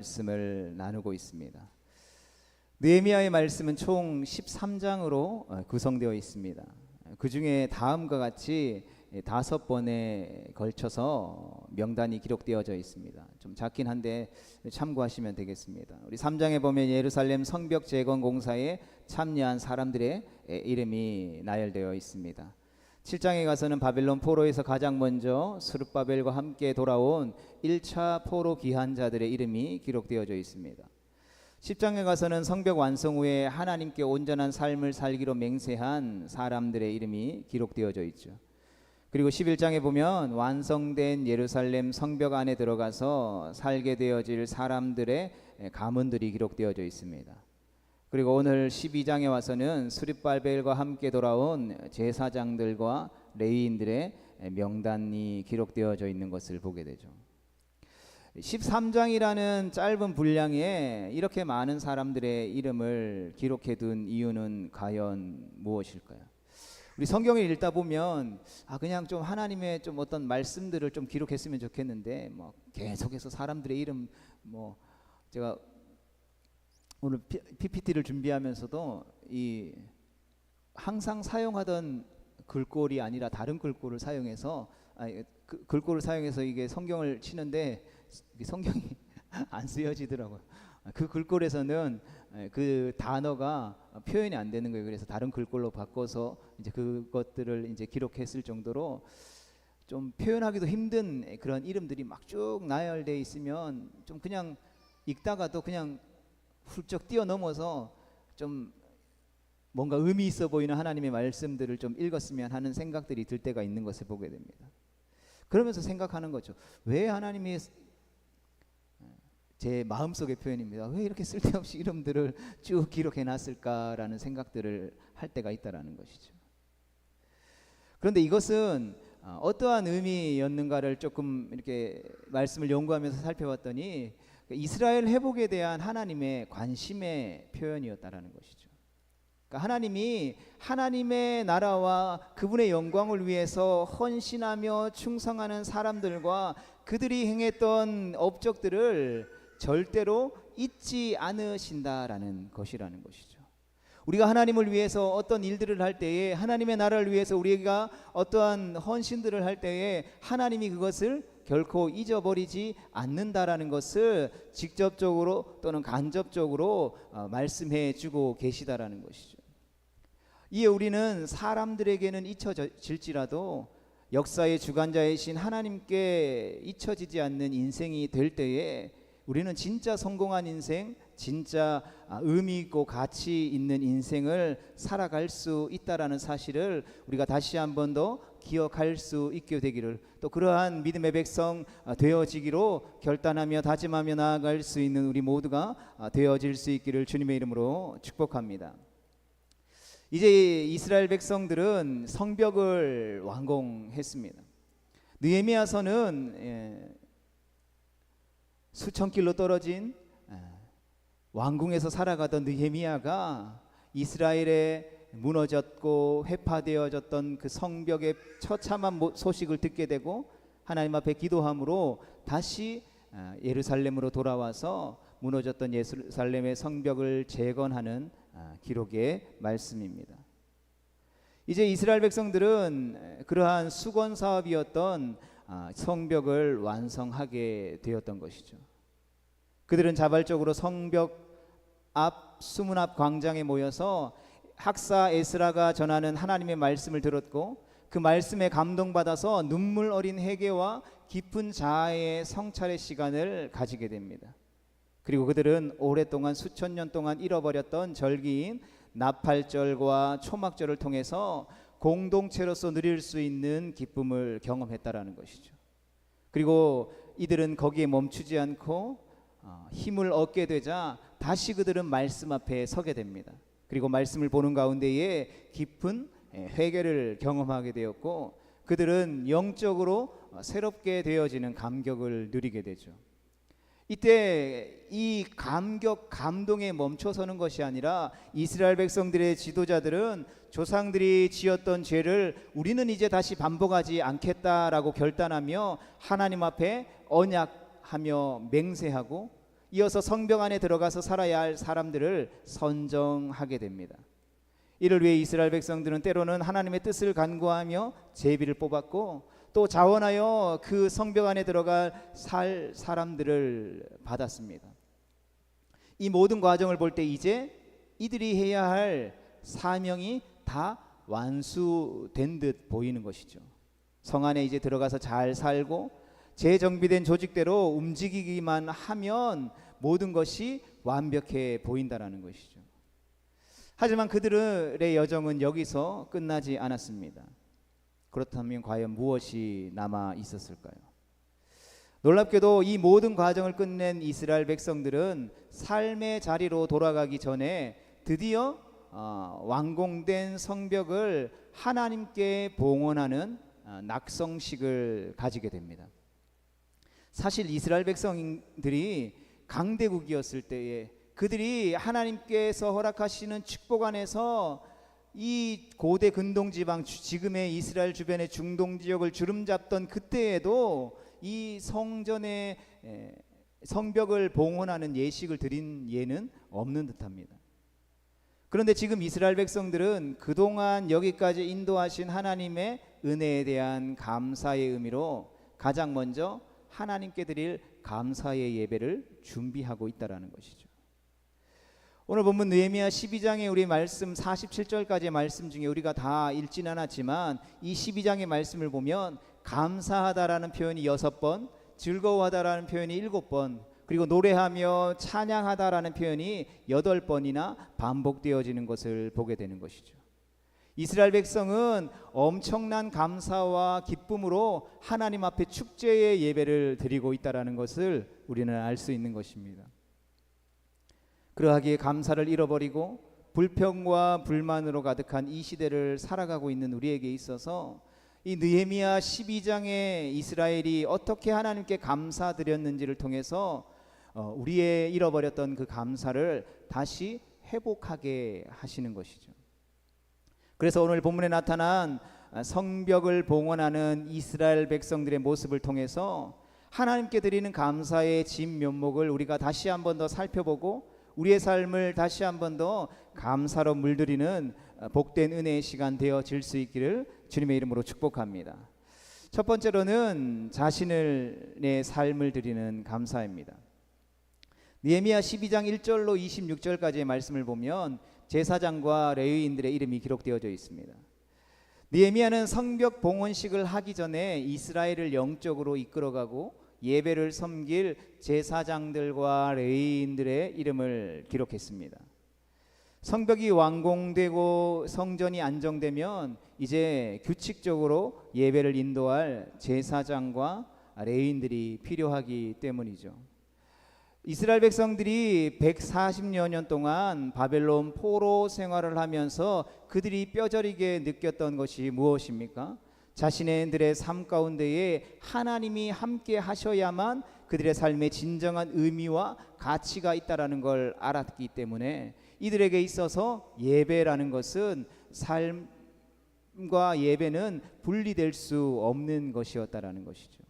말씀을 나누고 있습니다. 느헤미야의 말씀은 총 13장으로 구성되어 있습니다. 그 중에 다음과 같이 5번에 걸쳐서 명단이 기록되어져 있습니다. 좀 작긴 한데 참고하시면 되겠습니다. 우리 3장에 보면 예루살렘 성벽 재건 공사에 참여한 사람들의 이름이 나열되어 있습니다. 7장에 가서는 바벨론 포로에서 가장 먼저 스룹바벨과 함께 돌아온 1차 포로 귀환자들의 이름이 기록되어져 있습니다. 10장에 가서는 성벽 완성 후에 하나님께 온전한 삶을 살기로 맹세한 사람들의 이름이 기록되어져 있죠. 그리고 11장에 보면 완성된 예루살렘 성벽 안에 들어가서 살게 되어질 사람들의 가문들이 기록되어져 있습니다. 그리고 오늘 12장에 와서는 스룹바벨과 함께 돌아온 제사장들과 레위인들의 명단이 기록되어져 있는 것을 보게 되죠. 13장이라는 짧은 분량에 이렇게 많은 사람들의 이름을 기록해 둔 이유는 과연 무엇일까요? 우리 성경을 읽다 보면 그냥 좀 하나님의 좀 어떤 말씀들을 좀 기록했으면 좋겠는데 계속해서 사람들의 이름 제가 오늘 PPT를 준비하면서도 이 항상 사용하던 글꼴이 아니라 다른 글꼴을 사용해서 글꼴을 사용해서 이게 성경을 치는데 성경이 안 쓰여지더라고요. 그 글꼴에서는 그 단어가 표현이 안 되는 거예요. 그래서 다른 글꼴로 바꿔서 이제 그것들을 이제 기록했을 정도로 좀 표현하기도 힘든 그런 이름들이 막 쭉 나열되어 있으면 좀 그냥 읽다가도 그냥 훌쩍 뛰어넘어서 좀 뭔가 의미 있어 보이는 하나님의 말씀들을 좀 읽었으면 하는 생각들이 들 때가 있는 것을 보게 됩니다. 그러면서 생각하는 거죠. 왜 하나님이 제 마음속의 표현입니다. 왜 이렇게 쓸데없이 이름들을 쭉 기록해 놨을까라는 생각들을 할 때가 있다라는 것이죠. 그런데 이것은 어떠한 의미였는가를 조금 이렇게 말씀을 연구하면서 살펴봤더니 이스라엘 회복에 대한 하나님의 관심의 표현이었다라는 것이죠. 그러니까 하나님이 하나님의 나라와 그분의 영광을 위해서 헌신하며 충성하는 사람들과 그들이 행했던 업적들을 절대로 잊지 않으신다라는 것이라는 것이죠. 우리가 하나님을 위해서 어떤 일들을 할 때에, 하나님의 나라를 위해서 우리가 어떠한 헌신들을 할 때에 하나님이 그것을 결코 잊어버리지 않는다라는 것을 직접적으로 또는 간접적으로 말씀해 주고 계시다라는 것이죠. 이에 우리는 사람들에게는 잊혀질지라도 역사의 주관자이신 하나님께 잊혀지지 않는 인생이 될 때에 우리는 진짜 성공한 인생, 진짜 의미 있고 가치 있는 인생을 살아갈 수 있다라는 사실을 우리가 다시 한 번 더 기억할 수 있게 되기를, 또 그러한 믿음의 백성 되어지기로 결단하며 다짐하며 나아갈 수 있는 우리 모두가 되어질 수 있기를 주님의 이름으로 축복합니다. 이제 이스라엘 백성들은 성벽을 완공했습니다. 느헤미야서는 수천 킬로 떨어진 왕궁에서 살아가던 느헤미야가 이스라엘의 무너졌고 회파되어졌던 그 성벽의 처참한 소식을 듣게 되고 하나님 앞에 기도함으로 다시 예루살렘으로 돌아와서 무너졌던 예루살렘의 성벽을 재건하는 기록의 말씀입니다. 이제 이스라엘 백성들은 그러한 수건 사업이었던 성벽을 완성하게 되었던 것이죠. 그들은 자발적으로 성벽 앞 수문 앞 광장에 모여서 학사 에스라가 전하는 하나님의 말씀을 들었고 그 말씀에 감동받아서 눈물 어린 회개와 깊은 자아의 성찰의 시간을 가지게 됩니다. 그리고 그들은 오랫동안 수천 년 동안 잃어버렸던 절기인 나팔절과 초막절을 통해서 공동체로서 누릴 수 있는 기쁨을 경험했다라는 것이죠. 그리고 이들은 거기에 멈추지 않고 힘을 얻게 되자 다시 그들은 말씀 앞에 서게 됩니다. 그리고 말씀을 보는 가운데에 깊은 회개를 경험하게 되었고 그들은 영적으로 새롭게 되어지는 감격을 누리게 되죠. 이때 이 감동에 멈춰서는 것이 아니라 이스라엘 백성들의 지도자들은 조상들이 지었던 죄를 우리는 이제 다시 반복하지 않겠다라고 결단하며 하나님 앞에 언약하며 맹세하고 이어서 성벽 안에 들어가서 살아야 할 사람들을 선정하게 됩니다. 이를 위해 이스라엘 백성들은 때로는 하나님의 뜻을 간구하며 제비를 뽑았고, 또 자원하여 그 성벽 안에 들어갈 살 사람들을 받았습니다. 이 모든 과정을 볼 때 이제 이들이 해야 할 사명이 다 완수된 듯 보이는 것이죠. 성 안에 이제 들어가서 잘 살고 재정비된 조직대로 움직이기만 하면 모든 것이 완벽해 보인다라는 것이죠. 하지만 그들의 여정은 여기서 끝나지 않았습니다. 그렇다면 과연 무엇이 남아 있었을까요? 놀랍게도 이 모든 과정을 끝낸 이스라엘 백성들은 삶의 자리로 돌아가기 전에 드디어 완공된 성벽을 하나님께 봉헌하는 낙성식을 가지게 됩니다. 사실 이스라엘 백성들이 강대국이었을 때에 그들이 하나님께서 허락하시는 축복 안에서 이 고대 근동지방, 지금의 이스라엘 주변의 중동 지역을 주름잡던 그때에도 이 성전의 성벽을 봉헌하는 예식을 드린 예는 없는 듯합니다. 그런데 지금 이스라엘 백성들은 그동안 여기까지 인도하신 하나님의 은혜에 대한 감사의 의미로 가장 먼저 하나님께 드릴 감사의 예배를 준비하고 있다라는 것이죠. 오늘 본문 느헤미야 12장의 우리 말씀 47절까지의 말씀 중에 우리가 다 읽지는 않았지만 이 12장의 말씀을 보면 감사하다라는 표현이 6번, 즐거워하다라는 표현이 7번, 그리고 노래하며 찬양하다라는 표현이 8번이나 반복되어지는 것을 보게 되는 것이죠. 이스라엘 백성은 엄청난 감사와 기쁨으로 하나님 앞에 축제의 예배를 드리고 있다라는 것을 우리는 알 수 있는 것입니다. 그러하기에 감사를 잃어버리고 불평과 불만으로 가득한 이 시대를 살아가고 있는 우리에게 있어서 이 느헤미야 12장에 이스라엘이 어떻게 하나님께 감사드렸는지를 통해서 우리의 잃어버렸던 그 감사를 다시 회복하게 하시는 것이죠. 그래서 오늘 본문에 나타난 성벽을 봉헌하는 이스라엘 백성들의 모습을 통해서 하나님께 드리는 감사의 진면목을 우리가 다시 한 번 더 살펴보고 우리의 삶을 다시 한 번 더 감사로 물들이는 복된 은혜의 시간 되어질 수 있기를 주님의 이름으로 축복합니다. 첫 번째로는 자신의 삶을 드리는 감사입니다. 느헤미야 12장 1절로 26절까지의 말씀을 보면 제사장과 레위인들의 이름이 기록되어져 있습니다. 느헤미야는 성벽 봉헌식을 하기 전에 이스라엘을 영적으로 이끌어가고 예배를 섬길 제사장들과 레위인들의 이름을 기록했습니다. 성벽이 완공되고 성전이 안정되면 이제 규칙적으로 예배를 인도할 제사장과 레위인들이 필요하기 때문이죠. 이스라엘 백성들이 140여 년 동안 바벨론 포로 생활을 하면서 그들이 뼈저리게 느꼈던 것이 무엇입니까? 자신들의 삶 가운데에 하나님이 함께 하셔야만 그들의 삶에 진정한 의미와 가치가 있다라는 걸 알았기 때문에 이들에게 있어서 예배라는 것은 삶과 예배는 분리될 수 없는 것이었다라는 것이죠.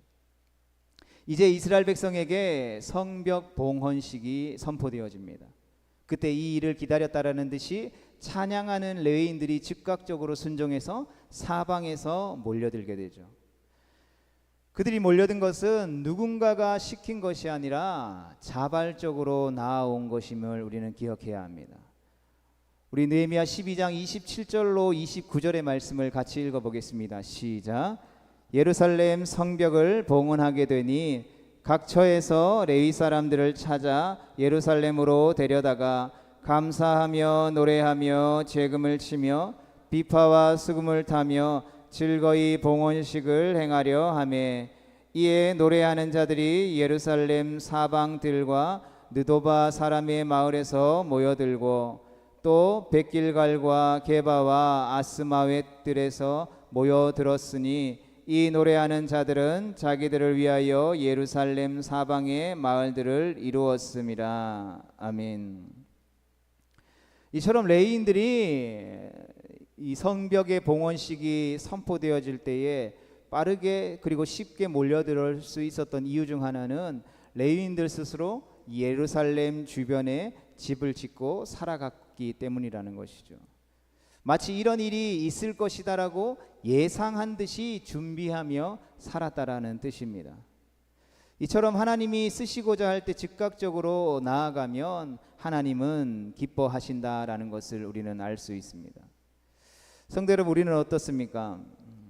이제 이스라엘 백성에게 성벽 봉헌식이 선포되어집니다. 그때 이 일을 기다렸다라는 듯이 찬양하는 레위인들이 즉각적으로 순종해서 사방에서 몰려들게 되죠. 그들이 몰려든 것은 누군가가 시킨 것이 아니라 자발적으로 나아온 것임을 우리는 기억해야 합니다. 우리 느헤미야 12장 27절로 29절의 말씀을 같이 읽어보겠습니다. 시작. 예루살렘 성벽을 봉헌하게 되니 각 처에서 레위 사람들을 찾아 예루살렘으로 데려다가 감사하며 노래하며 제금을 치며 비파와 수금을 타며 즐거이 봉헌식을 행하려 하매 이에 노래하는 자들이 예루살렘 사방들과 느도바 사람의 마을에서 모여들고 또 백길갈과 게바와 아스마웻들에서 모여들었으니 이 노래하는 자들은 자기들을 위하여 예루살렘 사방의 마을들을 이루었음이라. 아멘. 이처럼 레위인들이 이 성벽의 봉헌식이 선포되어질 때에 빠르게 그리고 쉽게 몰려들 수 있었던 이유 중 하나는 레위인들 스스로 예루살렘 주변에 집을 짓고 살아갔기 때문이라는 것이죠. 마치 이런 일이 있을 것이다라고 예상한 듯이 준비하며 살았다라는 뜻입니다. 이처럼 하나님이 쓰시고자 할 때 즉각적으로 나아가면 하나님은 기뻐하신다라는 것을 우리는 알 수 있습니다. 성도 여러분, 우리는 어떻습니까?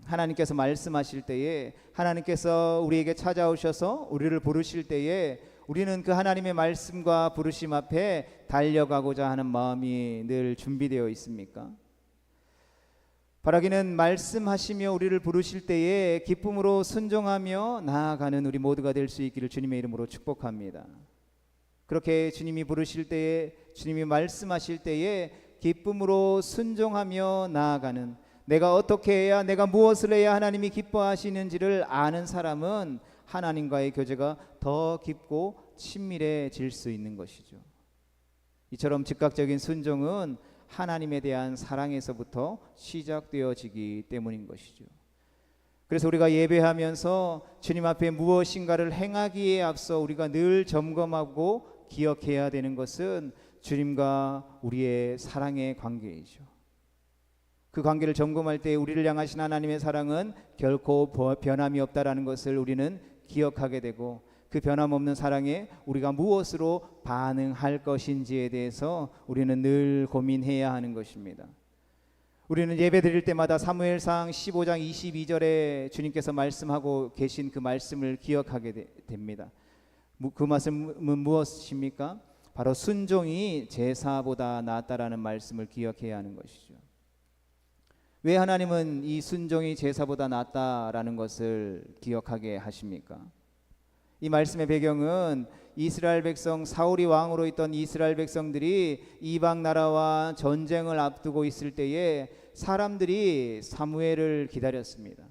하나님께서 말씀하실 때에, 하나님께서 우리에게 찾아오셔서 우리를 부르실 때에 우리는 그 하나님의 말씀과 부르심 앞에 달려가고자 하는 마음이 늘 준비되어 있습니까? 바라기는 말씀하시며 우리를 부르실 때에 기쁨으로 순종하며 나아가는 우리 모두가 될 수 있기를 주님의 이름으로 축복합니다. 그렇게 주님이 부르실 때에, 주님이 말씀하실 때에 기쁨으로 순종하며 나아가는, 내가 어떻게 해야, 내가 무엇을 해야 하나님이 기뻐하시는지를 아는 사람은 하나님과의 교제가 더 깊고 친밀해질 수 있는 것이죠. 이처럼 즉각적인 순종은 하나님에 대한 사랑에서부터 시작되어지기 때문인 것이죠. 그래서 우리가 예배하면서 주님 앞에 무엇인가를 행하기에 앞서 우리가 늘 점검하고 기억해야 되는 것은 주님과 우리의 사랑의 관계이죠. 그 관계를 점검할 때 우리를 향하신 하나님의 사랑은 결코 변함이 없다라는 것을 우리는 기억하게 되고, 그 변함없는 사랑에 우리가 무엇으로 반응할 것인지에 대해서 우리는 늘 고민해야 하는 것입니다. 우리는 예배 드릴 때마다 사무엘상 15장 22절에 주님께서 말씀하고 계신 그 말씀을 기억하게 됩니다. 그 말씀은 무엇입니까? 바로 순종이 제사보다 낫다라는 말씀을 기억해야 하는 것이죠. 왜 하나님은 이 순종이 제사보다 낫다라는 것을 기억하게 하십니까? 이 말씀의 배경은 이스라엘 백성, 사울이 왕으로 있던 이스라엘 백성들이 이방 나라와 전쟁을 앞두고 있을 때에 사람들이 사무엘을 기다렸습니다.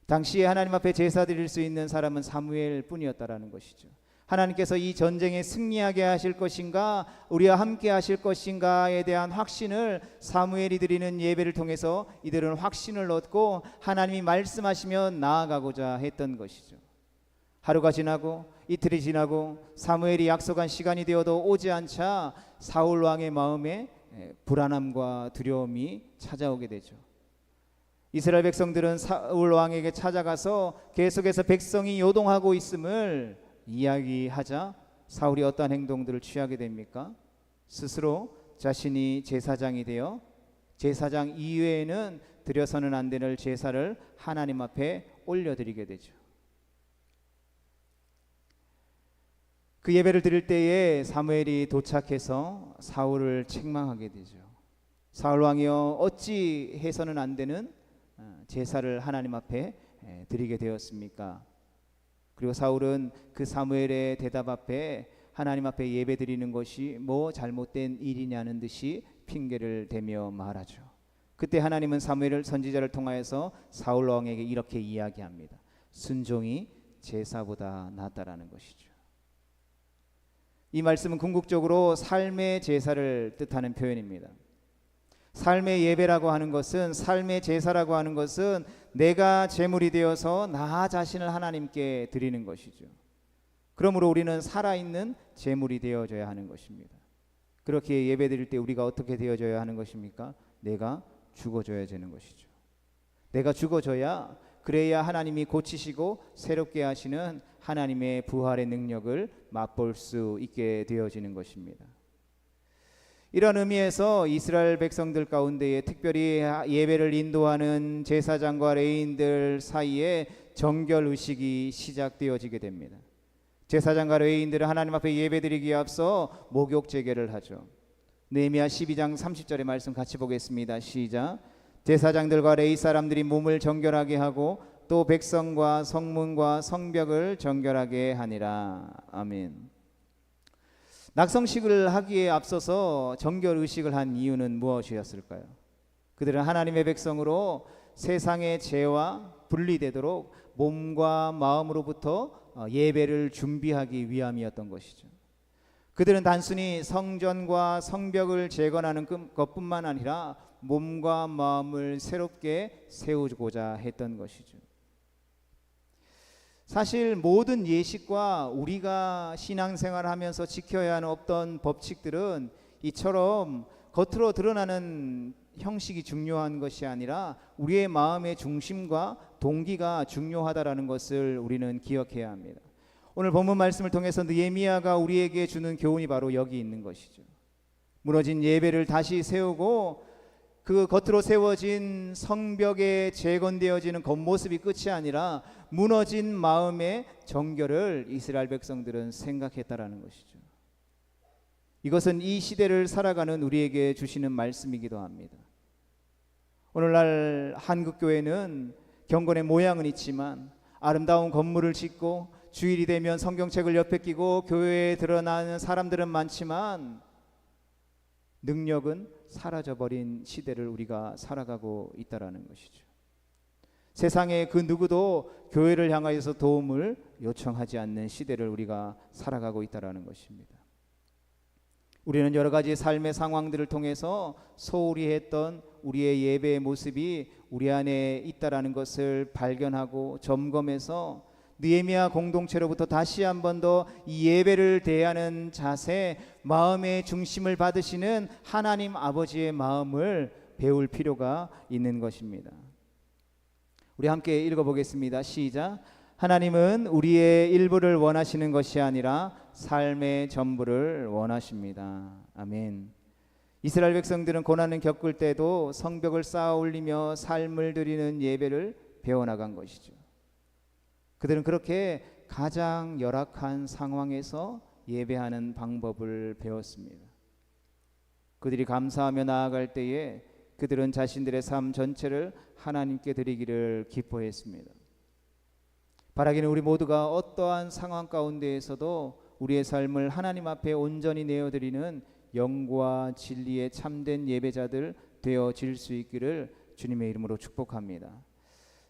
당시에 하나님 앞에 제사 드릴 수 있는 사람은 사무엘 뿐이었다라는 것이죠. 하나님께서 이 전쟁에 승리하게 하실 것인가, 우리와 함께 하실 것인가에 대한 확신을 사무엘이 드리는 예배를 통해서 이들은 확신을 얻고 하나님이 말씀하시면 나아가고자 했던 것이죠. 하루가 지나고 이틀이 지나고 사무엘이 약속한 시간이 되어도 오지 않자 사울 왕의 마음에 불안함과 두려움이 찾아오게 되죠. 이스라엘 백성들은 사울 왕에게 찾아가서 계속해서 백성이 요동하고 있음을 이야기하자 사울이 어떠한 행동들을 취하게 됩니까? 스스로 자신이 제사장이 되어 제사장 이외에는 드려서는 안 되는 제사를 하나님 앞에 올려드리게 되죠. 그 예배를 드릴 때에 사무엘이 도착해서 사울을 책망하게 되죠. 사울 왕이여, 어찌 해서는 안 되는 제사를 하나님 앞에 드리게 되었습니까? 그리고 사울은 그 사무엘의 대답 앞에 하나님 앞에 예배 드리는 것이 뭐 잘못된 일이냐는 듯이 핑계를 대며 말하죠. 그때 하나님은 사무엘 선지자를 통하여서 사울 왕에게 이렇게 이야기합니다. 순종이 제사보다 낫다라는 것이죠. 이 말씀은 궁극적으로 삶의 제사를 뜻하는 표현입니다. 삶의 예배라고 하는 것은, 삶의 제사라고 하는 것은 내가 제물이 되어서 나 자신을 하나님께 드리는 것이죠. 그러므로 우리는 살아있는 제물이 되어져야 하는 것입니다. 그렇게 예배 드릴 때 우리가 어떻게 되어져야 하는 것입니까? 내가 죽어져야 되는 것이죠. 내가 죽어져야, 그래야 하나님이 고치시고 새롭게 하시는 하나님의 부활의 능력을 맛볼 수 있게 되어지는 것입니다. 이런 의미에서 이스라엘 백성들 가운데에 특별히 예배를 인도하는 제사장과 레위인들 사이에 정결의식이 시작되어지게 됩니다. 제사장과 레위인들은 하나님 앞에 예배드리기에 앞서 목욕 제계를 하죠. 느헤미야 12장 30절의 말씀 같이 보겠습니다. 시작. 제사장들과 레위 사람들이 몸을 정결하게 하고 또 백성과 성문과 성벽을 정결하게 하니라. 아멘. 낙성식을 하기에 앞서서 정결의식을 한 이유는 무엇이었을까요? 그들은 하나님의 백성으로 세상의 죄와 분리되도록 몸과 마음으로부터 예배를 준비하기 위함이었던 것이죠. 그들은 단순히 성전과 성벽을 재건하는 것뿐만 아니라 몸과 마음을 새롭게 세우고자 했던 것이죠. 사실 모든 예식과 우리가 신앙생활을 하면서 지켜야 하는 어떤 법칙들은 이처럼 겉으로 드러나는 형식이 중요한 것이 아니라 우리의 마음의 중심과 동기가 중요하다라는 것을 우리는 기억해야 합니다. 오늘 본문 말씀을 통해서 느헤미야가 우리에게 주는 교훈이 바로 여기 있는 것이죠. 무너진 예배를 다시 세우고 그 겉으로 세워진 성벽에 재건되어지는 겉모습이 끝이 아니라 무너진 마음의 정결을 이스라엘 백성들은 생각했다라는 것이죠. 이것은 이 시대를 살아가는 우리에게 주시는 말씀이기도 합니다. 오늘날 한국교회는 경건의 모양은 있지만 아름다운 건물을 짓고 주일이 되면 성경책을 옆에 끼고 교회에 드러나는 사람들은 많지만 능력은 사라져버린 시대를 우리가 살아가고 있다는 것이죠. 세상의 그 누구도 교회를 향하여서 도움을 요청하지 않는 시대를 우리가 살아가고 있다는 것입니다. 우리는 여러 가지 삶의 상황들을 통해서 소홀히 했던 우리의 예배의 모습이 우리 안에 있다는 것을 발견하고 점검해서 느헤미야 공동체로부터 다시 한 번 더 이 예배를 대하는 자세, 마음의 중심을 받으시는 하나님 아버지의 마음을 배울 필요가 있는 것입니다. 우리 함께 읽어보겠습니다. 시작. 하나님은 우리의 일부를 원하시는 것이 아니라 삶의 전부를 원하십니다. 아멘. 이스라엘 백성들은 고난을 겪을 때도 성벽을 쌓아 올리며 삶을 드리는 예배를 배워나간 것이죠. 그들은 그렇게 가장 열악한 상황에서 예배하는 방법을 배웠습니다. 그들이 감사하며 나아갈 때에 그들은 자신들의 삶 전체를 하나님께 드리기를 기뻐했습니다. 바라기는 우리 모두가 어떠한 상황 가운데에서도 우리의 삶을 하나님 앞에 온전히 내어드리는 영과 진리의 참된 예배자들 되어질 수 있기를 주님의 이름으로 축복합니다.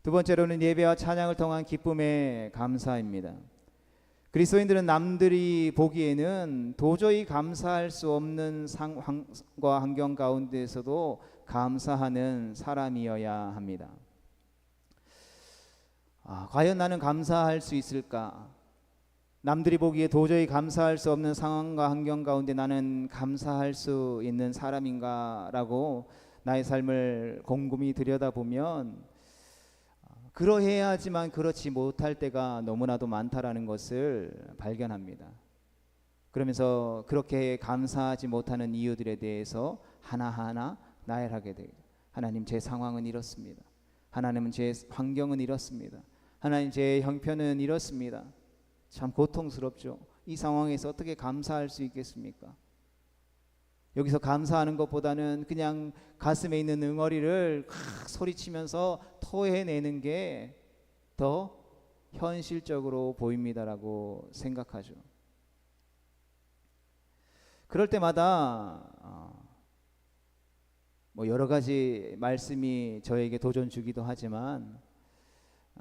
두 번째로는 예배와 찬양을 통한 기쁨의 감사입니다. 그리스도인들은 남들이 보기에는 도저히 감사할 수 없는 상황과 환경 가운데에서도 감사하는 사람이어야 합니다. 과연 나는 감사할 수 있을까? 남들이 보기에 도저히 감사할 수 없는 상황과 환경 가운데 나는 감사할 수 있는 사람인가? 라고 나의 삶을 곰곰이 들여다보면 그러해야 하지만 그렇지 못할 때가 너무나도 많다라는 것을 발견합니다. 그러면서 그렇게 감사하지 못하는 이유들에 대해서 하나하나 나열하게 돼요. 하나님, 제 상황은 이렇습니다. 하나님은 제 환경은 이렇습니다. 하나님, 제 형편은 이렇습니다. 참 고통스럽죠. 이 상황에서 어떻게 감사할 수 있겠습니까? 여기서 감사하는 것보다는 그냥 가슴에 있는 응어리를 소리치면서 토해내는 게 더 현실적으로 보입니다라고 생각하죠. 그럴 때마다 여러 가지 말씀이 저에게 도전 주기도 하지만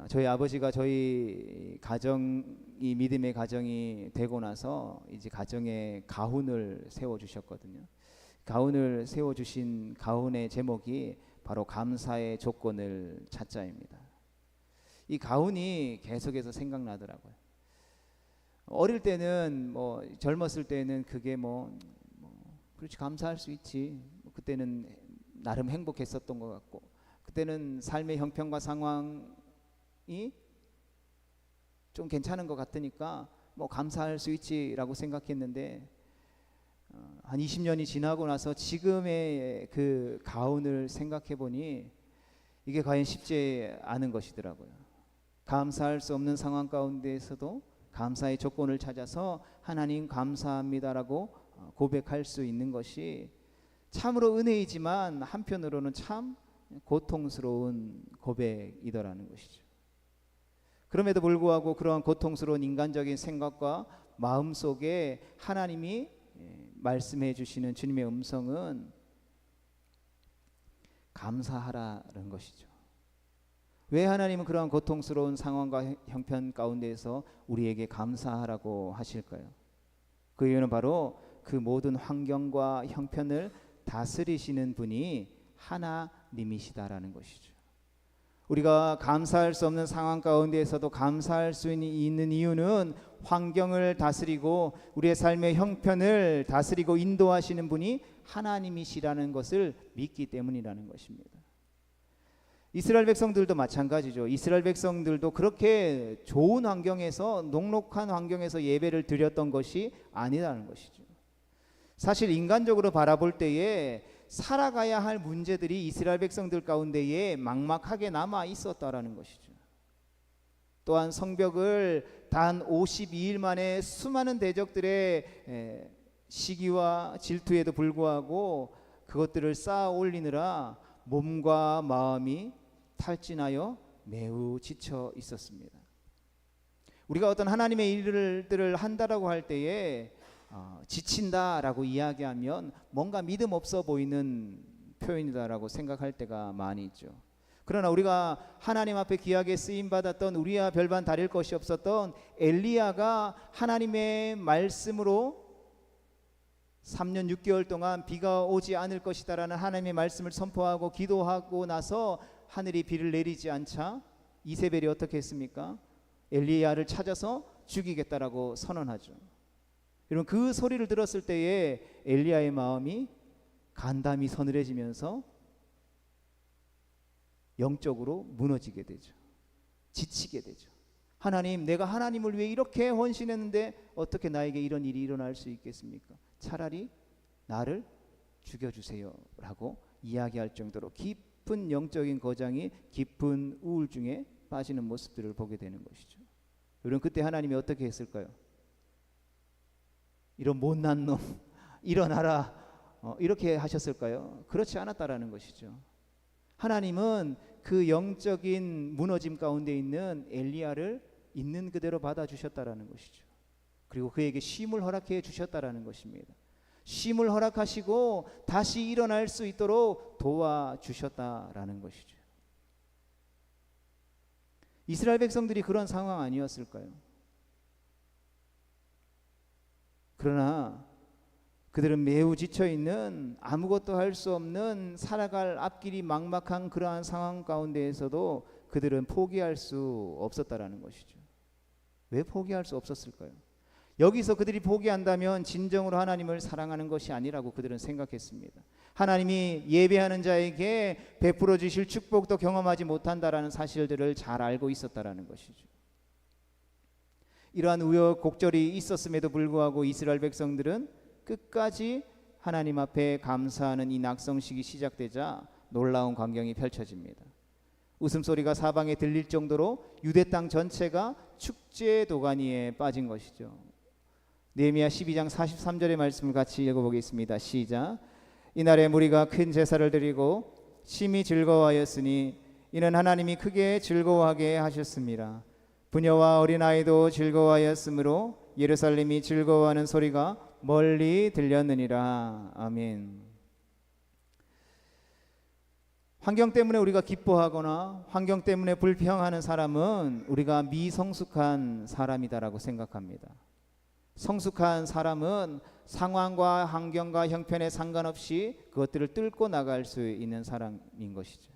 저희 아버지가 저희 가정이 믿음의 가정이 되고 나서 이제 가정에 가훈을 세워주셨거든요. 가훈을 세워주신 가훈의 제목이 바로 감사의 조건을 찾자입니다. 이 가훈이 계속해서 생각나더라고요. 어릴 때는 젊었을 때는 그게 그렇지 감사할 수 있지. 그때는 나름 행복했었던 것 같고 그때는 삶의 형편과 상황이 좀 괜찮은 것 같으니까 감사할 수 있지라고 생각했는데 한 20년이 지나고 나서 지금의 그 가훈을 생각해 보니 이게 과연 쉽지 않은 것이더라고요. 감사할 수 없는 상황 가운데에서도 감사의 조건을 찾아서 하나님 감사합니다라고 고백할 수 있는 것이 참으로 은혜이지만 한편으로는 참 고통스러운 고백이더라는 것이죠. 그럼에도 불구하고 그러한 고통스러운 인간적인 생각과 마음 속에 하나님이 말씀해 주시는 주님의 음성은 감사하라는 것이죠. 왜 하나님은 그러한 고통스러운 상황과 형편 가운데에서 우리에게 감사하라고 하실까요? 그 이유는 바로 그 모든 환경과 형편을 다스리시는 분이 하나님이시다라는 것이죠. 우리가 감사할 수 없는 상황 가운데에서도 감사할 수 있는 이유는 환경을 다스리고 우리의 삶의 형편을 다스리고 인도하시는 분이 하나님이시라는 것을 믿기 때문이라는 것입니다. 이스라엘 백성들도 마찬가지죠. 이스라엘 백성들도 그렇게 좋은 환경에서, 녹록한 환경에서 예배를 드렸던 것이 아니라는 것이죠. 사실 인간적으로 바라볼 때에 살아가야 할 문제들이 이스라엘 백성들 가운데에 막막하게 남아 있었다라는 것이죠. 또한 성벽을 단 52일 만에 수많은 대적들의 시기와 질투에도 불구하고 그것들을 쌓아 올리느라 몸과 마음이 탈진하여 매우 지쳐 있었습니다. 우리가 어떤 하나님의 일들을 한다라고 할 때에 지친다라고 이야기하면 뭔가 믿음 없어 보이는 표현이다라고 생각할 때가 많이 있죠. 그러나 우리가 하나님 앞에 귀하게 쓰임 받았던, 우리와 별반 다를 것이 없었던 엘리야가 하나님의 말씀으로 3년 6개월 동안 비가 오지 않을 것이다라는 하나님의 말씀을 선포하고 기도하고 나서 하늘이 비를 내리지 않자 이세벨이 어떻게 했습니까? 엘리야를 찾아서 죽이겠다라고 선언하죠. 여러분, 그 소리를 들었을 때에 엘리야의 마음이 간담이 서늘해지면서 영적으로 무너지게 되죠. 지치게 되죠. 하나님, 내가 하나님을 위해 이렇게 헌신했는데 어떻게 나에게 이런 일이 일어날 수 있겠습니까? 차라리 나를 죽여주세요 라고 이야기할 정도로 깊은 영적인 거장이, 깊은 우울증에 빠지는 모습들을 보게 되는 것이죠. 여러분, 그때 하나님이 어떻게 했을까요? 이런 못난 놈 일어나라, 이렇게 하셨을까요? 그렇지 않았다라는 것이죠. 하나님은 그 영적인 무너짐 가운데 있는 엘리야를 있는 그대로 받아주셨다라는 것이죠. 그리고 그에게 쉼을 허락해 주셨다라는 것입니다. 쉼을 허락하시고 다시 일어날 수 있도록 도와주셨다라는 것이죠. 이스라엘 백성들이 그런 상황 아니었을까요? 그러나 그들은 매우 지쳐있는, 아무것도 할 수 없는, 살아갈 앞길이 막막한 그러한 상황 가운데에서도 그들은 포기할 수 없었다라는 것이죠. 왜 포기할 수 없었을까요? 여기서 그들이 포기한다면 진정으로 하나님을 사랑하는 것이 아니라고 그들은 생각했습니다. 하나님이 예배하는 자에게 베풀어 주실 축복도 경험하지 못한다라는 사실들을 잘 알고 있었다라는 것이죠. 이러한 우여곡절이 있었음에도 불구하고 이스라엘 백성들은 끝까지 하나님 앞에 감사하는 이 낙성식이 시작되자 놀라운 광경이 펼쳐집니다. 웃음소리가 사방에 들릴 정도로 유대 땅 전체가 축제 도가니에 빠진 것이죠. 느헤미야 12장 43절의 말씀을 같이 읽어보겠습니다. 시작. 이날에 무리가 큰 제사를 드리고 심히 즐거워하였으니 이는 하나님이 크게 즐거워하게 하셨습니다. 부녀와 어린아이도 즐거워하였으므로 예루살렘이 즐거워하는 소리가 멀리 들렸느니라. 아멘. 환경 때문에 우리가 기뻐하거나 환경 때문에 불평하는 사람은 우리가 미성숙한 사람이다라고 생각합니다. 성숙한 사람은 상황과 환경과 형편에 상관없이 그것들을 뚫고 나갈 수 있는 사람인 것이죠.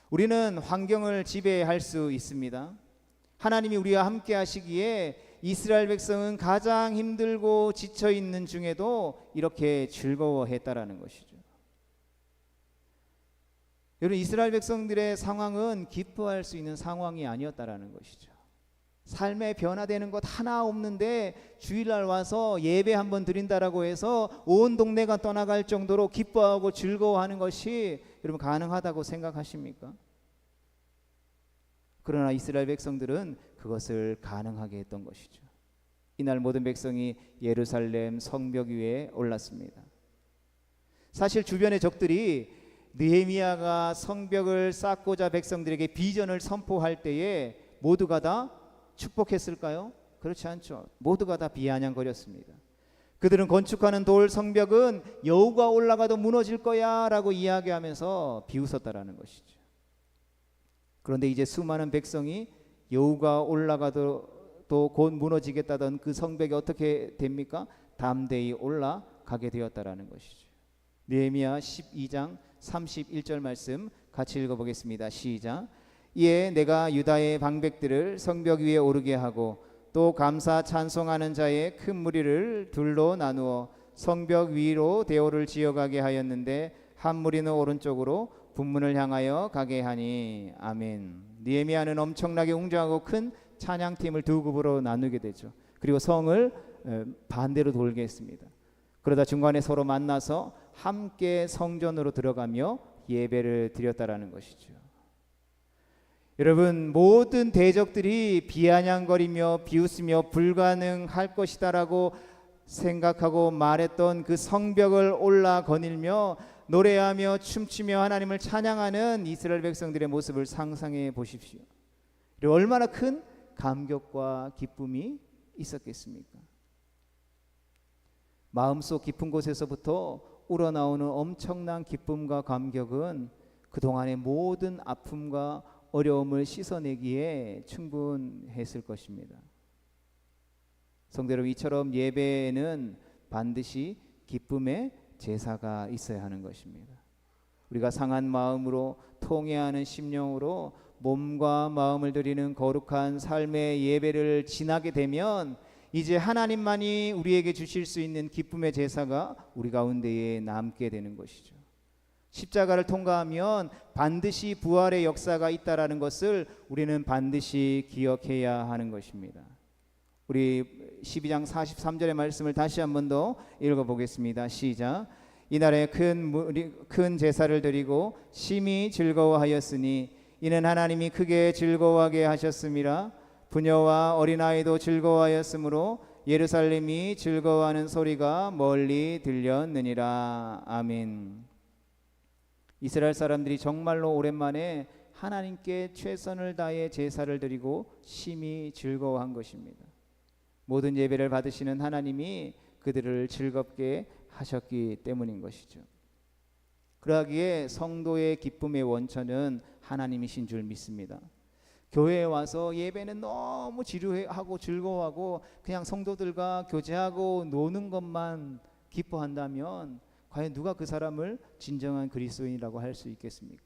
우리는 환경을 지배할 수 있습니다. 하나님이 우리와 함께 하시기에 이스라엘 백성은 가장 힘들고 지쳐 있는 중에도 이렇게 즐거워했다라는 것이죠. 여러분, 이스라엘 백성들의 상황은 기뻐할 수 있는 상황이 아니었다라는 것이죠. 삶에 변화되는 것 하나 없는데 주일날 와서 예배 한번 드린다라고 해서 온 동네가 떠나갈 정도로 기뻐하고 즐거워하는 것이 여러분 가능하다고 생각하십니까? 그러나 이스라엘 백성들은 그것을 가능하게 했던 것이죠. 이날 모든 백성이 예루살렘 성벽 위에 올랐습니다. 사실 주변의 적들이 느헤미야가 성벽을 쌓고자 백성들에게 비전을 선포할 때에 모두가 다 축복했을까요? 그렇지 않죠. 모두가 다 비아냥거렸습니다. 그들은 건축하는 돌 성벽은 여우가 올라가도 무너질 거야 라고 이야기하면서 비웃었다라는 것이죠. 그런데 이제 수많은 백성이 여우가 올라가도 곧 무너지겠다던 그 성벽이 어떻게 됩니까? 담대히 올라가게 되었다라는 것이죠. 느헤미야 12장 31절 말씀 같이 읽어보겠습니다. 시작. 이에 내가 유다의 방백들을 성벽 위에 오르게 하고 또 감사 찬송하는 자의 큰 무리를 둘로 나누어 성벽 위로 대오를 지어가게 하였는데 한 무리는 오른쪽으로 북문을 향하여 가게 하니. 아멘. 느헤미야는 엄청나게 웅장하고 큰 찬양팀을 두 급으로 나누게 되죠. 그리고 성을 반대로 돌게 했습니다. 그러다 중간에 서로 만나서 함께 성전으로 들어가며 예배를 드렸다라는 것이죠. 여러분, 모든 대적들이 비아냥거리며 비웃으며 불가능할 것이다라고 생각하고 말했던 그 성벽을 올라 거닐며 노래하며 춤추며 하나님을 찬양하는 이스라엘 백성들의 모습을 상상해 보십시오. 그리고 얼마나 큰 감격과 기쁨이 있었겠습니까? 마음속 깊은 곳에서부터 우러나오는 엄청난 기쁨과 감격은 그동안의 모든 아픔과 어려움을 씻어내기에 충분했을 것입니다. 성도 여러분, 이처럼 예배에는 반드시 기쁨의 제사가 있어야 하는 것입니다. 우리가 상한 마음으로 통회하는 심령으로 몸과 마음을 드리는 거룩한 삶의 예배를 지나게 되면 이제 하나님만이 우리에게 주실 수 있는 기쁨의 제사가 우리 가운데에 남게 되는 것이죠. 십자가를 통과하면 반드시 부활의 역사가 있다라는 것을 우리는 반드시 기억해야 하는 것입니다. 우리 12장 43절의 말씀을 다시 한 번 더 읽어보겠습니다. 시작. 이날에 큰 제사를 드리고 심히 즐거워하였으니 이는 하나님이 크게 즐거워하게 하셨음이라. 부녀와 어린아이도 즐거워하였으므로 예루살렘이 즐거워하는 소리가 멀리 들렸느니라. 아멘. 이스라엘 사람들이 정말로 오랜만에 하나님께 최선을 다해 제사를 드리고 심히 즐거워한 것입니다. 모든 예배를 받으시는 하나님이 그들을 즐겁게 하셨기 때문인 것이죠. 그러기에 성도의 기쁨의 원천은 하나님이신 줄 믿습니다. 교회에 와서 예배는 너무 지루하고 즐거워하고 그냥 성도들과 교제하고 노는 것만 기뻐한다면 과연 누가 그 사람을 진정한 그리스도인이라고 할 수 있겠습니까?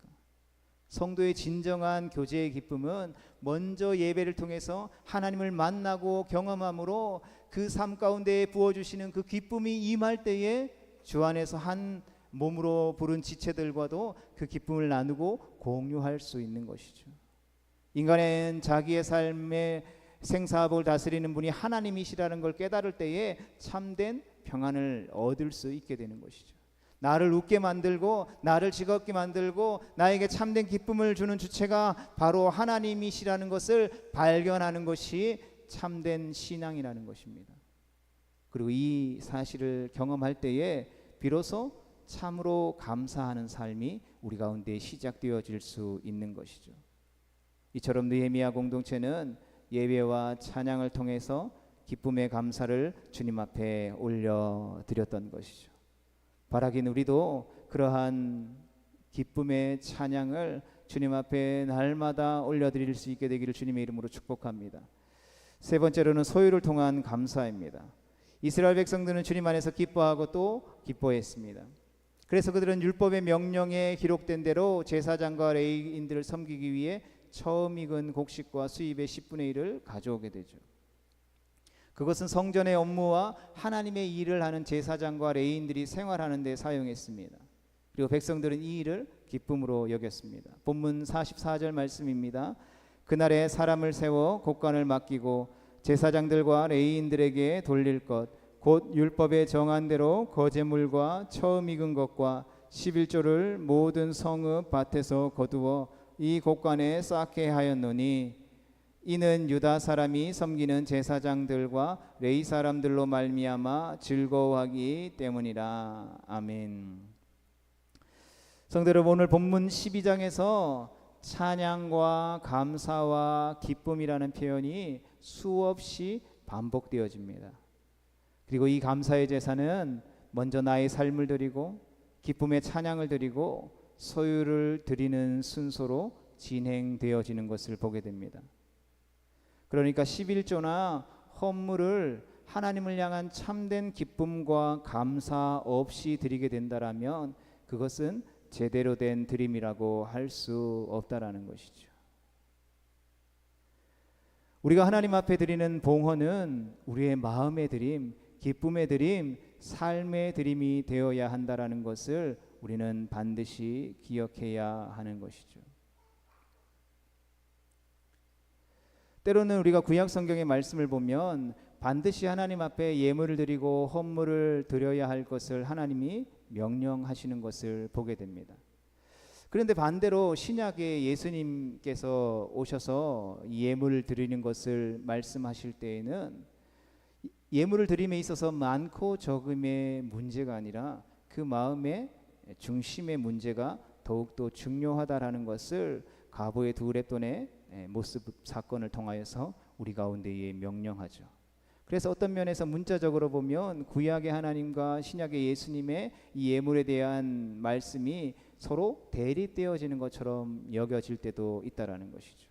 성도의 진정한 교제의 기쁨은 먼저 예배를 통해서 하나님을 만나고 경험함으로 그 삶 가운데 부어주시는 그 기쁨이 임할 때에 주 안에서 한 몸으로 부른 지체들과도 그 기쁨을 나누고 공유할 수 있는 것이죠. 인간은 자기의 삶의 생사복을 다스리는 분이 하나님이시라는 걸 깨달을 때에 참된 평안을 얻을 수 있게 되는 것이죠. 나를 웃게 만들고 나를 즐겁게 만들고 나에게 참된 기쁨을 주는 주체가 바로 하나님이시라는 것을 발견하는 것이 참된 신앙이라는 것입니다. 그리고 이 사실을 경험할 때에 비로소 참으로 감사하는 삶이 우리 가운데 시작되어질 수 있는 것이죠. 이처럼 느헤미야 공동체는 예배와 찬양을 통해서 기쁨의 감사를 주님 앞에 올려드렸던 것이죠. 바라긴 우리도 그러한 기쁨의 찬양을 주님 앞에 날마다 올려드릴 수 있게 되기를 주님의 이름으로 축복합니다. 세 번째로는 소유를 통한 감사입니다. 이스라엘 백성들은 주님 안에서 기뻐하고 또 기뻐했습니다. 그래서 그들은 율법의 명령에 기록된 대로 제사장과 레위인들을 섬기기 위해 처음 익은 곡식과 수입의 10분의 1을 가져오게 되죠. 그것은 성전의 업무와 하나님의 일을 하는 제사장과 레위인들이 생활하는 데 사용했습니다. 그리고 백성들은 이 일을 기쁨으로 여겼습니다. 본문 44절 말씀입니다. 그날에 사람을 세워 곡간을 맡기고 제사장들과 레위인들에게 돌릴 것 곧 율법에 정한 대로 거제물과 처음 익은 것과 11조를 모든 성읍 밭에서 거두어 이 곡간에 쌓게 하였노니 이는 유다 사람이 섬기는 제사장들과 레위 사람들로 말미암아 즐거워하기 때문이라. 아멘. 성도 여러분, 오늘 본문 12장에서 찬양과 감사와 기쁨이라는 표현이 수없이 반복되어집니다. 그리고 이 감사의 제사는 먼저 나의 삶을 드리고 기쁨의 찬양을 드리고 소유를 드리는 순서로 진행되어지는 것을 보게 됩니다. 그러니까 11조나 헌물을 하나님을 향한 참된 기쁨과 감사 없이 드리게 된다라면 그것은 제대로 된 드림이라고 할 수 없다라는 것이죠. 우리가 하나님 앞에 드리는 봉헌은 우리의 마음의 드림, 기쁨의 드림, 삶의 드림이 되어야 한다라는 것을 우리는 반드시 기억해야 하는 것이죠. 때로는 우리가 구약 성경의 말씀을 보면 반드시 하나님 앞에 예물을 드리고 헌물을 드려야 할 것을 하나님이 명령하시는 것을 보게 됩니다. 그런데 반대로 신약에 예수님께서 오셔서 예물을 드리는 것을 말씀하실 때에는 예물을 드림에 있어서 많고 적음의 문제가 아니라 그 마음의 중심의 문제가 더욱더 중요하다라는 것을 가보의 두 렛돈의 모습 사건을 통하여서 우리 가운데에 명령하죠. 그래서 어떤 면에서 문자적으로 보면 구약의 하나님과 신약의 예수님의 이 예물에 대한 말씀이 서로 대립되어지는 것처럼 여겨질 때도 있다라는 것이죠.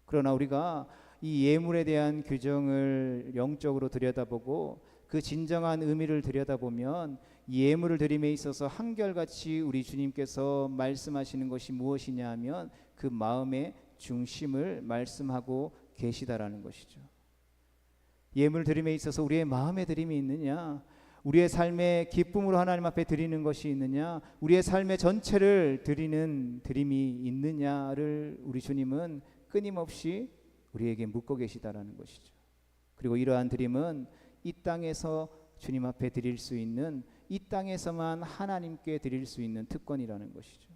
그러나 우리가 이 예물에 대한 규정을 영적으로 들여다보고 그 진정한 의미를 들여다보면 이 예물을 드림에 있어서 한결같이 우리 주님께서 말씀하시는 것이 무엇이냐 하면 그 마음의 중심을 말씀하고 계시다라는 것이죠. 예물 드림에 있어서 우리의 마음의 드림이 있느냐, 우리의 삶의 기쁨으로 하나님 앞에 드리는 것이 있느냐, 우리의 삶의 전체를 드리는 드림이 있느냐를 우리 주님은 끊임없이 우리에게 묻고 계시다라는 것이죠. 그리고 이러한 드림은 이 땅에서 주님 앞에 드릴 수 있는, 이 땅에서만 하나님께 드릴 수 있는 특권이라는 것이죠.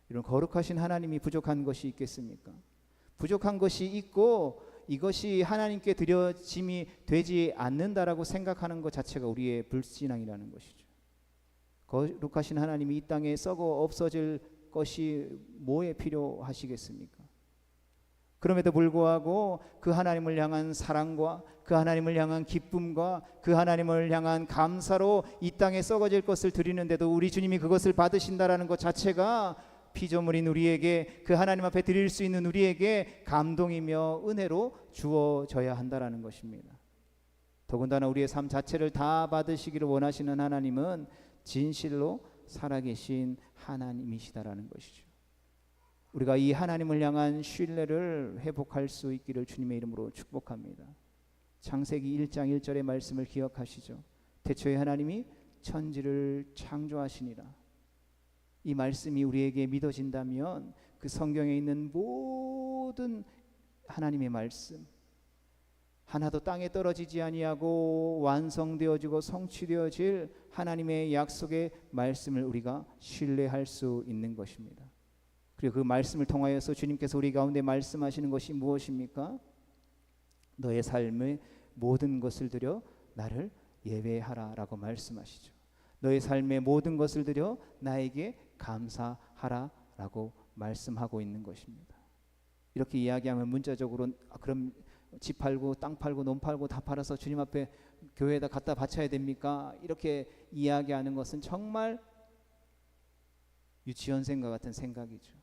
이런 거룩하신 하나님이 부족한 것이 있겠습니까? 부족한 것이 있고 이것이 하나님께 드려짐이 되지 않는다라고 생각하는 것 자체가 우리의 불신앙이라는 것이죠. 거룩하신 하나님이 이 땅에 썩어 없어질 것이 뭐에 필요하시겠습니까? 그럼에도 불구하고 그 하나님을 향한 사랑과 그 하나님을 향한 기쁨과 그 하나님을 향한 감사로 이 땅에 썩어질 것을 드리는데도 우리 주님이 그것을 받으신다라는 것 자체가 피조물인 우리에게, 그 하나님 앞에 드릴 수 있는 우리에게 감동이며 은혜로 주어져야 한다라는 것입니다. 더군다나 우리의 삶 자체를 다 받으시기를 원하시는 하나님은 진실로 살아계신 하나님이시다라는 것이죠. 우리가 이 하나님을 향한 신뢰를 회복할 수 있기를 주님의 이름으로 축복합니다. 창세기 1장 1절의 말씀을 기억하시죠. 태초에 하나님이 천지를 창조하시니라. 이 말씀이 우리에게 믿어진다면 그 성경에 있는 모든 하나님의 말씀 하나도 땅에 떨어지지 아니하고 완성되어지고 성취되어질 하나님의 약속의 말씀을 우리가 신뢰할 수 있는 것입니다. 그리고 그 말씀을 통하여서 주님께서 우리 가운데 말씀하시는 것이 무엇입니까? 너의 삶의 모든 것을 들여 나를 예배하라 라고 말씀하시죠. 너의 삶의 모든 것을 들여 나에게 감사하라 라고 말씀하고 있는 것입니다. 이렇게 이야기하면 문자적으로 그럼 집 팔고 땅 팔고 논 팔고 다 팔아서 주님 앞에 교회에다 갖다 바쳐야 됩니까? 이렇게 이야기하는 것은 정말 유치원생과 같은 생각이죠.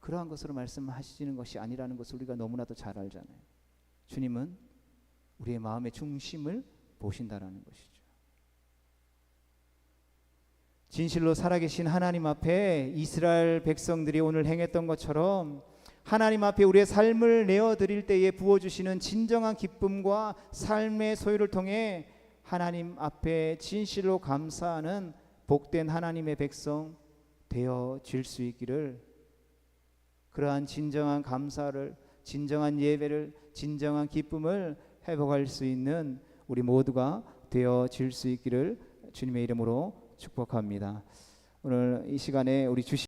그러한 것으로 말씀하시는 것이 아니라는 것을 우리가 너무나도 잘 알잖아요. 주님은 우리의 마음의 중심을 보신다라는 것이죠. 진실로 살아계신 하나님 앞에 이스라엘 백성들이 오늘 행했던 것처럼 하나님 앞에 우리의 삶을 내어드릴 때에 부어주시는 진정한 기쁨과 삶의 소유를 통해 하나님 앞에 진실로 감사하는 복된 하나님의 백성 되어질 수 있기를, 그러한 진정한 감사를, 진정한 예배를, 진정한 기쁨을 회복할 수 있는 우리 모두가 되어질 수 있기를 주님의 이름으로 축복합니다. 오늘 이 시간에 우리 주신